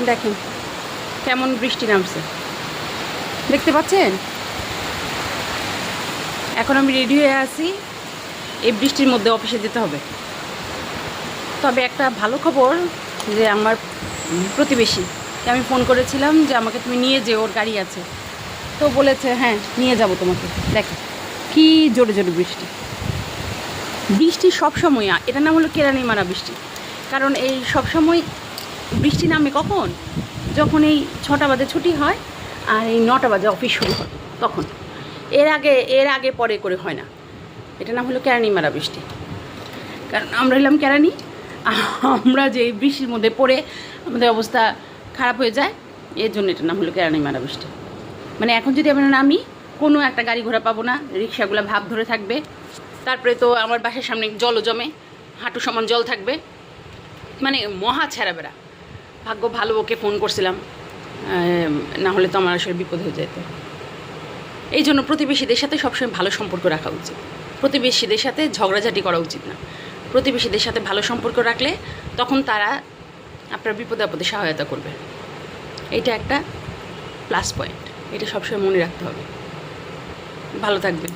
দেখেন কেমন বৃষ্টি নামছে, দেখতে পাচ্ছেন? এখন আমি রেডি হয়ে আছি, এই বৃষ্টির মধ্যে অফিসে যেতে হবে। তবে একটা ভালো খবর যে আমার প্রতিবেশীকে আমি ফোন করেছিলাম যে আমাকে তুমি নিয়ে যেও, ওর গাড়ি আছে। তো বলেছে হ্যাঁ নিয়ে যাব তোমাকে। দেখো কি জোরে জোরে বৃষ্টি। বৃষ্টি সবসময়, এটা নাম হলো কেরানি মারা বৃষ্টি। কারণ এই সবসময় বৃষ্টি নামে কখন? যখন এই 6টা বাজে ছুটি হয় আর এই 9টা বাজে অফিস শুরু হয়, তখন। এর আগে পরে করে হয় না। এটা নাম হলো কেরানি মারা বৃষ্টি। কারণ আমরা হলাম কেরানি, আমরা যে বৃষ্টির মধ্যে পড়ে আমাদের অবস্থা খারাপ হয়ে যায়, এর জন্য এটার নাম হলো কেরানি মারা বৃষ্টি। মানে এখন যদি আমরা নামি, কোনো একটা গাড়ি ঘোড়া পাবো না, রিক্সাগুলো ভাব ধরে থাকবে। তারপরে তো আমার বাসার সামনে জলও জমে, হাঁটু সমান জল থাকবে, মানে মহা ছেঁড়াবেড়া। ভাগ্য ভালো, ওকে ফোন করছিলাম, না হলে তো আমার আসলে বিপদ হয়ে যেত। এই জন্য প্রতিবেশীদের সাথে সবসময় ভালো সম্পর্ক রাখা উচিত। প্রতিবেশীদের সাথে ঝগড়াঝাটি করা উচিত না। প্রতিবেশীদের সাথে ভালো সম্পর্ক রাখলে তখন তারা আপনার বিপদে আপদে সহায়তা করবে। এটা একটা প্লাস পয়েন্ট, এটা সবসময় মনে রাখতে হবে। ভালো থাকবেন।